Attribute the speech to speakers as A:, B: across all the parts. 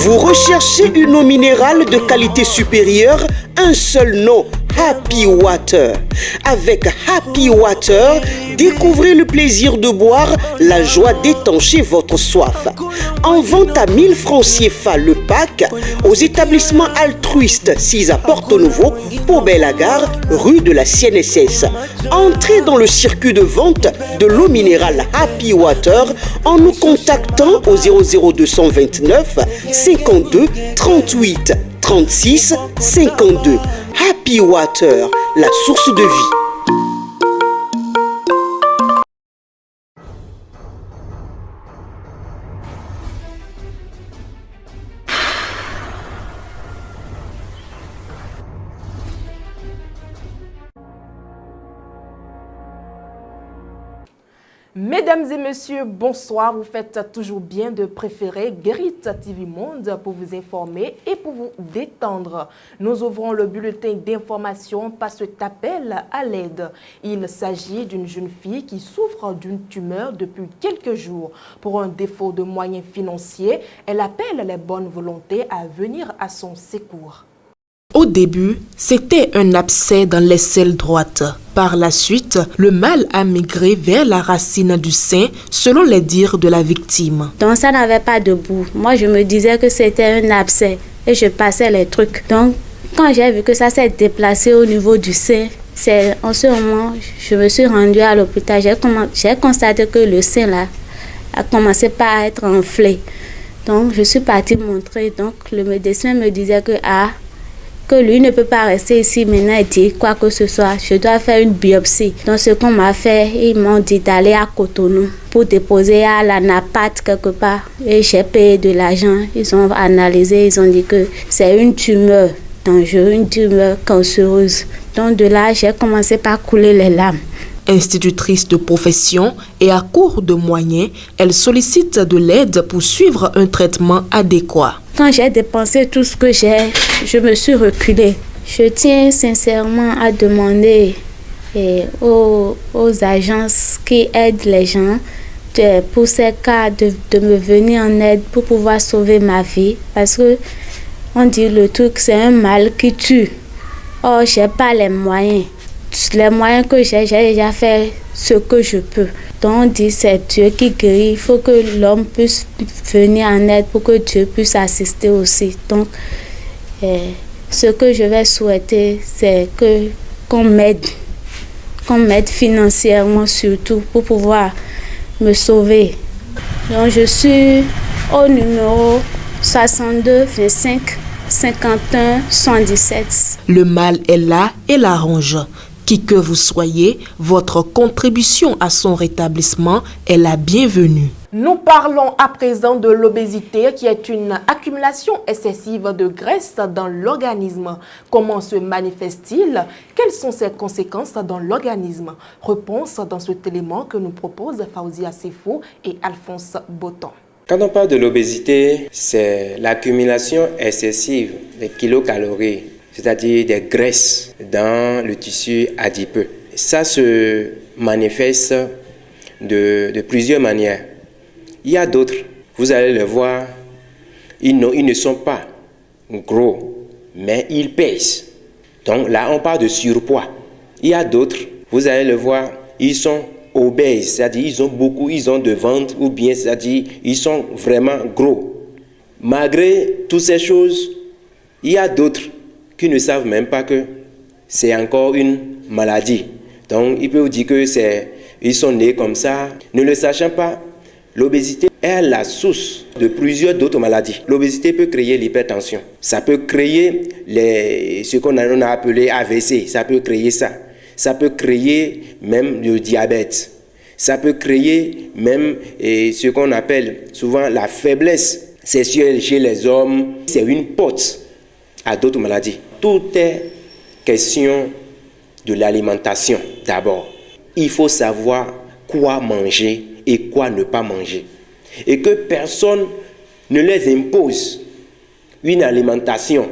A: Vous recherchez une eau minérale de qualité supérieure? Un seul nom, Happy Water. Avec Happy Water, découvrez le plaisir de boire, la joie d'étancher votre soif. En vente à 1000 francs CFA le pack aux établissements altruistes 6 à Porto-Nouveau, Pau-Belle-Gare, rue de la CNSS. Entrez dans le circuit de vente de l'eau minérale Happy Water en nous contactant au 00229 52 38 36 52. Happy Water, la source de vie.
B: Mesdames et messieurs, bonsoir. Vous faites toujours bien de préférer Grit TV Monde pour vous informer et pour vous détendre. Nous ouvrons le bulletin d'information par cet appel à l'aide. Il s'agit d'une jeune fille qui souffre d'une tumeur depuis quelques jours. Pour un défaut de moyens financiers, elle appelle les bonnes volontés à venir à son secours.
C: Au début, c'était un abcès dans l'aisselle droite. Par la suite, le mal a migré vers la racine du sein, selon les dires de la victime.
D: Donc ça n'avait pas de bout. Moi, je me disais que c'était un abcès et je passais les trucs. Donc, quand j'ai vu que ça s'est déplacé au niveau du sein, c'est en ce moment, je me suis rendue à l'hôpital. J'ai constaté que le sein là a commencé par être enflé. Donc, je suis partie montrer. Donc, le médecin me disait que lui ne peut pas rester ici maintenant et dire quoi que ce soit. Je dois faire une biopsie. Donc ce qu'on m'a fait, ils m'ont dit d'aller à Cotonou pour déposer à la NAPAT quelque part. Et j'ai payé de l'argent. Ils ont analysé, ils ont dit que c'est une tumeur dangereuse, une tumeur cancéreuse. Donc de là, j'ai commencé par couler les larmes.
C: Institutrice de profession et à court de moyens, elle sollicite de l'aide pour suivre un traitement adéquat.
D: Quand j'ai dépensé tout ce que j'ai, je me suis reculée. Je tiens sincèrement à demander aux agences qui aident les gens pour ces cas de me venir en aide pour pouvoir sauver ma vie. Parce que on dit le truc, c'est un mal qui tue. Or, je n'ai pas les moyens. Les moyens que j'ai déjà fait ce que je peux. Donc on dit c'est Dieu qui guérit. Il faut que l'homme puisse venir en aide pour que Dieu puisse assister aussi. Donc ce que je vais souhaiter, c'est qu'on m'aide financièrement surtout pour pouvoir me sauver. Donc je suis au numéro 62 25 51 117.
C: Le mal est là et l'arrange. Qui que vous soyez, votre contribution à son rétablissement est la bienvenue.
B: Nous parlons à présent de l'obésité qui est une accumulation excessive de graisse dans l'organisme. Comment se manifeste-t-il? Quelles sont ses conséquences dans l'organisme? Réponse dans cet élément que nous proposent Faouzia Sefou et Alphonse Boton.
E: Quand on parle de l'obésité, c'est l'accumulation excessive des kilocalories, c'est-à-dire des graisses dans le tissu adipeux. Ça se manifeste de plusieurs manières. Il y a d'autres, vous allez le voir, ils ne sont pas gros, mais ils pèsent. Donc là, on parle de surpoids. Il y a d'autres, vous allez le voir, ils sont obèses, c'est-à-dire ils ont de ventre, ou bien c'est-à-dire ils sont vraiment gros. Malgré toutes ces choses, il y a d'autres qui ne savent même pas que c'est encore une maladie. Donc, ils peuvent vous dire ils sont nés comme ça. Ne le sachant pas, l'obésité est la source de plusieurs d'autres maladies. L'obésité peut créer l'hypertension. Ça peut créer ce qu'on a appelé AVC. Ça peut créer ça. Ça peut créer même le diabète. Ça peut créer même ce qu'on appelle souvent la faiblesse sexuelle chez les hommes. C'est une porte à d'autres maladies. Tout est question de l'alimentation d'abord. Il faut savoir quoi manger et quoi ne pas manger. Et que personne ne les impose une alimentation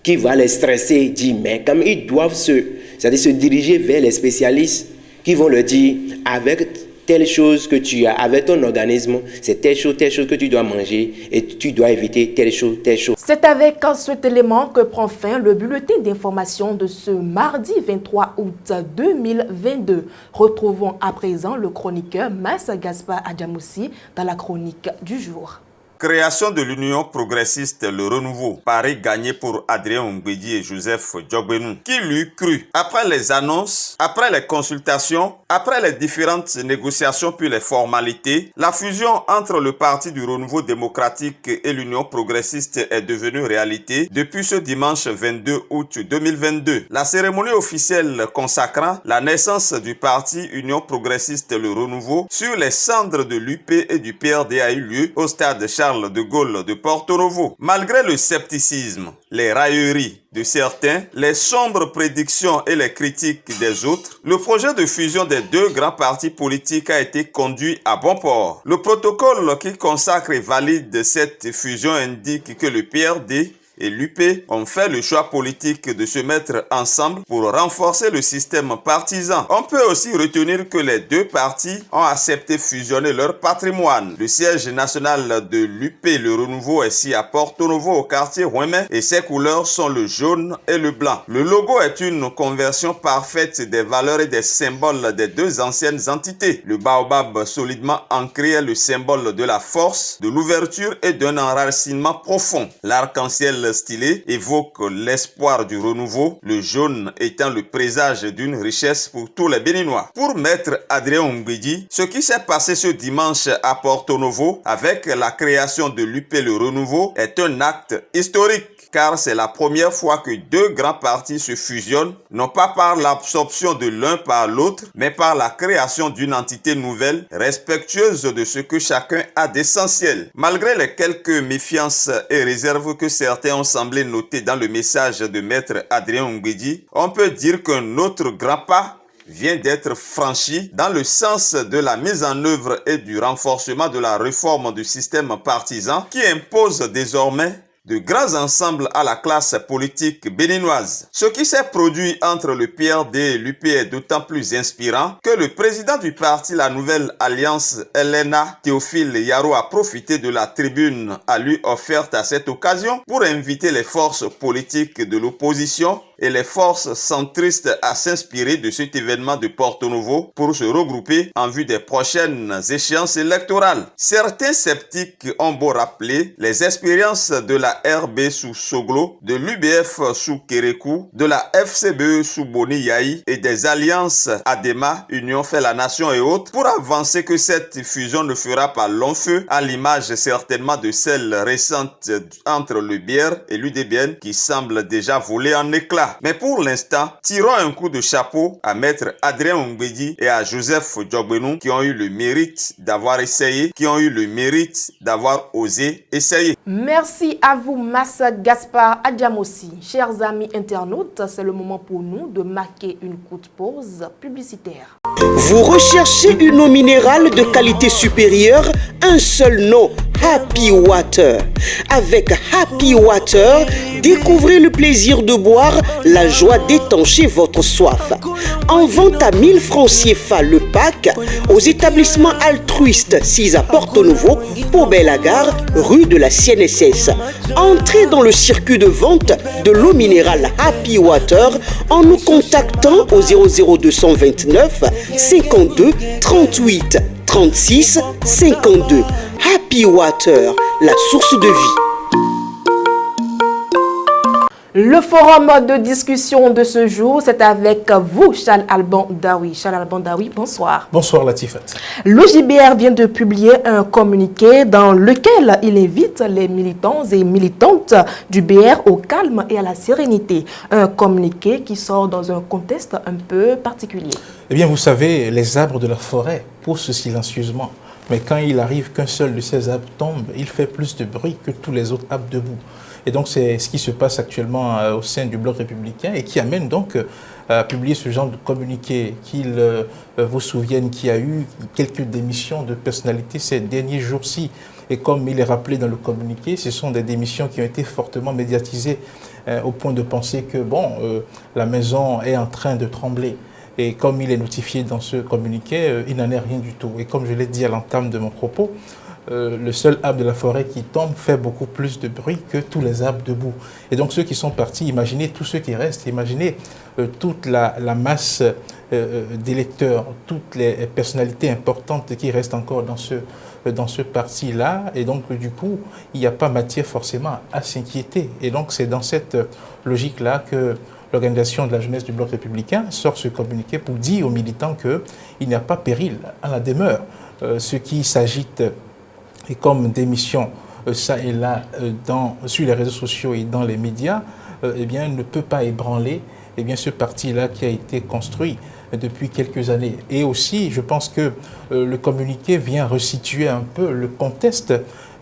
E: qui va les stresser, dire mais comme ils doivent se diriger vers les spécialistes qui vont leur dire avec telle chose que tu as avec ton organisme, c'est telle chose que tu dois manger et tu dois éviter telle chose, telle chose.
B: C'est avec cet élément que prend fin le bulletin d'information de ce mardi 23 août 2022. Retrouvons à présent le chroniqueur Massa Gaspard Adjamoussi dans la chronique du jour.
F: Création de l'Union progressiste Le Renouveau, pari gagné pour Adrien Mbedi et Joseph Djogbenou. Qui l'eût cru? Après les annonces, après les consultations, après les différentes négociations puis les formalités, la fusion entre le Parti du Renouveau démocratique et l'Union progressiste est devenue réalité depuis ce dimanche 22 août 2022. La cérémonie officielle consacrant la naissance du Parti Union progressiste Le Renouveau sur les cendres de l'UP et du PRD a eu lieu au stade Charles de Gaulle de Porto Novo. Malgré le scepticisme, les railleries de certains, les sombres prédictions et les critiques des autres, le projet de fusion des deux grands partis politiques a été conduit à bon port. Le protocole qui consacre et valide cette fusion indique que le PRD et l'UP ont fait le choix politique de se mettre ensemble pour renforcer le système partisan. On peut aussi retenir que les deux partis ont accepté fusionner leur patrimoine. Le siège national de l'UP, le Renouveau, est ici à Porto Novo, au quartier Rouemé, et ses couleurs sont le jaune et le blanc. Le logo est une conversion parfaite des valeurs et des symboles des deux anciennes entités. Le baobab solidement ancré est le symbole de la force, de l'ouverture et d'un enracinement profond. L'arc-en-ciel stylé évoque l'espoir du renouveau, le jaune étant le présage d'une richesse pour tous les Béninois. Pour maître Adrien Mbedi, ce qui s'est passé ce dimanche à Porto Novo avec la création de l'UP Le Renouveau est un acte historique, car c'est la première fois que deux grands partis se fusionnent, non pas par l'absorption de l'un par l'autre, mais par la création d'une entité nouvelle, respectueuse de ce que chacun a d'essentiel. Malgré les quelques méfiances et réserves que certains ont semblé noter dans le message de maître Adrien Mbedi, on peut dire qu'un autre grand pas vient d'être franchi dans le sens de la mise en œuvre et du renforcement de la réforme du système partisan qui impose désormais de grands ensembles à la classe politique béninoise. Ce qui s'est produit entre le PRD et l'UP est d'autant plus inspirant que le président du parti La Nouvelle Alliance, Elena Théophile Yaro, a profité de la tribune à lui offerte à cette occasion pour inviter les forces politiques de l'opposition et les forces centristes à s'inspirer de cet événement de Porto Novo pour se regrouper en vue des prochaines échéances électorales. Certains sceptiques ont beau rappeler les expériences de la RB sous Soglo, de l'UBF sous Kérékou, de la FCBE sous Boni Yahi et des alliances ADEMA, Union fait la nation et autres, pour avancer que cette fusion ne fera pas long feu, à l'image certainement de celle récente entre le BR et l'UDBN qui semble déjà voler en éclats. Mais pour l'instant, tirons un coup de chapeau à maître Adrien Mbedi et à Joseph Djogbenou qui ont eu le mérite d'avoir essayé, qui ont eu le mérite d'avoir osé essayer.
B: Merci à vous, Massa Gaspard Adjamoussi. Chers amis internautes, c'est le moment pour nous de marquer une courte pause publicitaire.
A: Vous recherchez une eau minérale de qualité supérieure? Un seul nom, Happy Water. Avec Happy Water, découvrez le plaisir de boire, la joie d'étancher votre soif. En vente à 1000 francs CFA le pack aux établissements altruistes 6 à Porto Novo, Pau-Belle-Gare, rue de la CNSS. Entrez dans le circuit de vente de l'eau minérale Happy Water en nous contactant au 00229 52 38 36 52. Happy Water, la source de vie.
B: Le forum de discussion de ce jour, c'est avec vous, Charles Alban Daoui. Charles Alban Daoui, bonsoir.
G: Bonsoir Latifat.
B: L'OJBR vient de publier un communiqué dans lequel il invite les militants et militantes du BR au calme et à la sérénité. Un communiqué qui sort dans un contexte un peu particulier.
G: Eh bien, vous savez, les arbres de la forêt poussent silencieusement. Mais quand il arrive qu'un seul de ces arbres tombe, il fait plus de bruit que tous les autres arbres debout. Et donc, c'est ce qui se passe actuellement au sein du Bloc républicain et qui amène donc à publier ce genre de communiqué. Qu'il vous souvienne qu'il y a eu quelques démissions de personnalités ces derniers jours-ci. Et comme il est rappelé dans le communiqué, ce sont des démissions qui ont été fortement médiatisées au point de penser que, bon, la maison est en train de trembler. Et comme il est notifié dans ce communiqué, il n'en est rien du tout. Et comme je l'ai dit à l'entame de mon propos, le seul arbre de la forêt qui tombe fait beaucoup plus de bruit que tous les arbres debout. Et donc ceux qui sont partis, imaginez tous ceux qui restent, imaginez toute la masse d'électeurs, toutes les personnalités importantes qui restent encore dans ce parti-là. Et donc du coup, il n'y a pas matière forcément à s'inquiéter. Et donc c'est dans cette logique-là que l'organisation de la jeunesse du Bloc républicain sort ce communiqué pour dire aux militants qu'il n'y a pas péril à la demeure. Ce qui s'agite et comme démission ça et là sur les réseaux sociaux et dans les médias, eh bien, ne peut pas ébranler ce parti-là qui a été construit depuis quelques années. Et aussi, je pense que le communiqué vient resituer un peu le contexte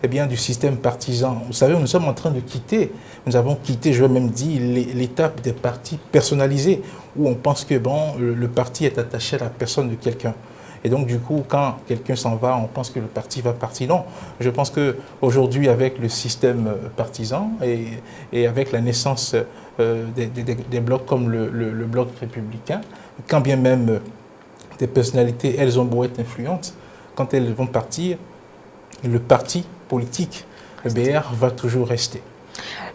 G: du système partisan. Vous savez, nous sommes en train de quitter, nous avons quitté, je vais même dire, l'étape des partis personnalisés, où on pense que le parti est attaché à la personne de quelqu'un. Et donc, du coup, quand quelqu'un s'en va, on pense que le parti va partir. Non, je pense qu'aujourd'hui, avec le système partisan et avec la naissance des blocs comme le bloc républicain, quand bien même des personnalités, elles ont beau être influentes, quand elles vont partir, le parti politique, le BR, va toujours rester.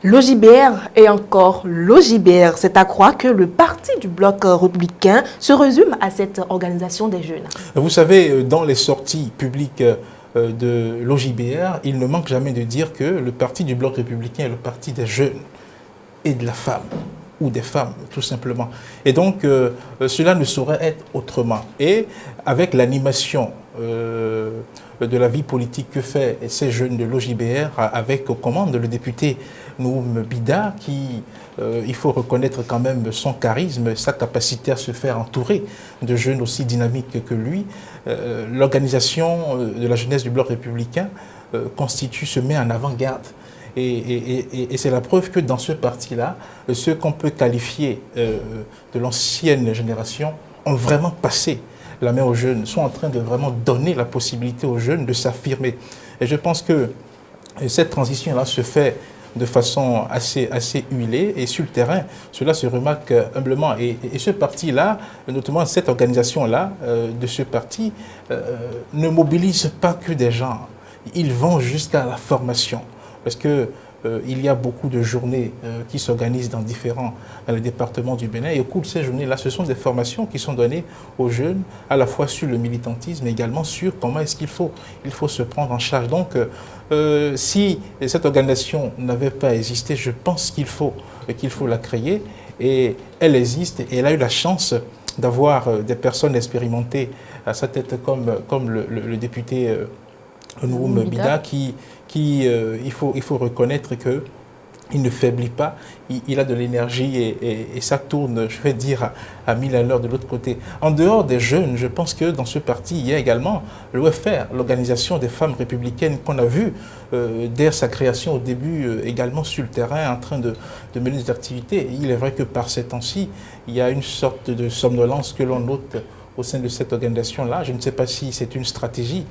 B: L'OJBR et encore l'OJBR, c'est à croire que le parti du Bloc républicain se résume à cette organisation des jeunes.
G: Vous savez, dans les sorties publiques de l'OJBR, il ne manque jamais de dire que le parti du Bloc républicain est le parti des jeunes et de la femme, ou des femmes, tout simplement. Et donc, cela ne saurait être autrement. Et avec l'animation de la vie politique que fait ces jeunes de l'OJBR, avec aux commandes le député Nouhoum Bida, qui, il faut reconnaître quand même son charisme, sa capacité à se faire entourer de jeunes aussi dynamiques que lui, l'organisation de la jeunesse du Bloc républicain se met en avant-garde. Et c'est la preuve que dans ce parti-là, ceux qu'on peut qualifier de l'ancienne génération ont vraiment passé la main aux jeunes, sont en train de vraiment donner la possibilité aux jeunes de s'affirmer. Et je pense que cette transition-là se fait de façon assez huilée et sur le terrain, cela se remarque humblement. Et ce parti-là, notamment cette organisation-là de ce parti, ne mobilise pas que des gens. Ils vont jusqu'à la formation. Parce que il y a beaucoup de journées qui s'organisent dans différents départements du Bénin. Et au cours de ces journées-là, ce sont des formations qui sont données aux jeunes, à la fois sur le militantisme, mais également sur comment est-ce qu'il faut se prendre en charge. Donc, si cette organisation n'avait pas existé, je pense qu'il faut la créer. Et elle existe et elle a eu la chance d'avoir des personnes expérimentées à sa tête comme le député Nouhoum Bida qui il faut reconnaître qu'il ne faiblit pas, il a de l'énergie et ça tourne, je vais dire, à 1000 à l'heure de l'autre côté. En dehors des jeunes, je pense que dans ce parti, il y a également l'OFR, l'organisation des femmes républicaines qu'on a vu dès sa création au début, également sur le terrain, en train de mener des activités. Et il est vrai que par ces temps-ci, il y a une sorte de somnolence que l'on note au sein de cette organisation-là. Je ne sais pas si c'est une stratégie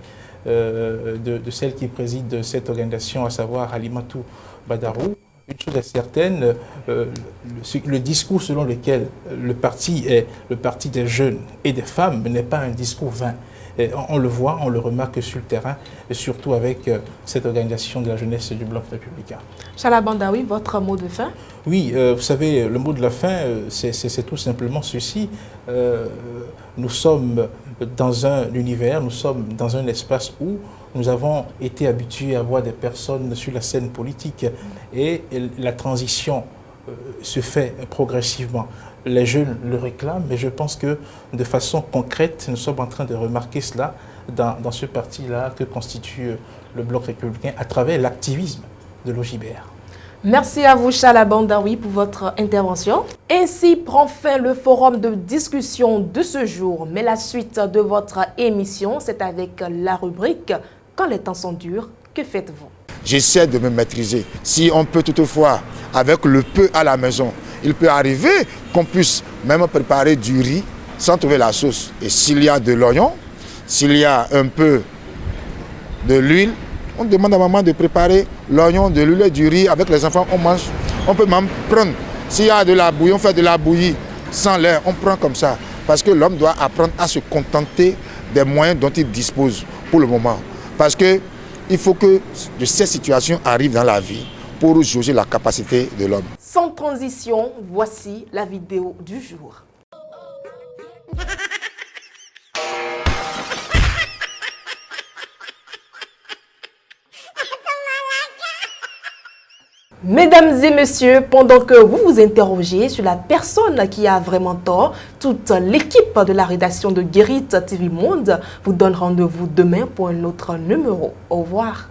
G: de celle qui préside cette organisation, à savoir Halimatou Badarou. Une chose est certaine, le discours selon lequel le parti est le parti des jeunes et des femmes n'est pas un discours vain. Et on le voit, on le remarque sur le terrain, et surtout avec cette organisation de la jeunesse du Bloc républicain.
B: Chala Bandaoui, votre mot de fin?
G: Oui, vous savez, le mot de la fin, c'est tout simplement ceci. Nous sommes dans un univers, nous sommes dans un espace où nous avons été habitués à voir des personnes sur la scène politique et la transition se fait progressivement. Les jeunes le réclament, mais je pense que de façon concrète, nous sommes en train de remarquer cela dans ce parti-là que constitue le Bloc républicain à travers l'activisme de l'OJBR.
B: Merci à vous, Chala Bandaoui, pour votre intervention. Ainsi prend fin le forum de discussion de ce jour. Mais la suite de votre émission, c'est avec la rubrique « Quand les temps sont durs, que faites-vous »
H: J'essaie de me maîtriser. Si on peut toutefois, avec le peu à la maison, il peut arriver qu'on puisse même préparer du riz sans trouver la sauce. Et s'il y a de l'oignon, s'il y a un peu de l'huile, on demande à maman de préparer l'oignon, de l'huile et du riz. Avec les enfants, on mange. On peut même prendre. S'il y a de la bouillie, on fait de la bouillie sans lait. On prend comme ça. Parce que l'homme doit apprendre à se contenter des moyens dont il dispose pour le moment. Parce qu'il faut que de ces situations arrivent dans la vie pour jauger la capacité de l'homme.
B: Sans transition, voici la vidéo du jour. Mesdames et messieurs, pendant que vous vous interrogez sur la personne qui a vraiment tort, toute l'équipe de la rédaction de Guérite TV Monde vous donne rendez-vous demain pour un autre numéro. Au revoir.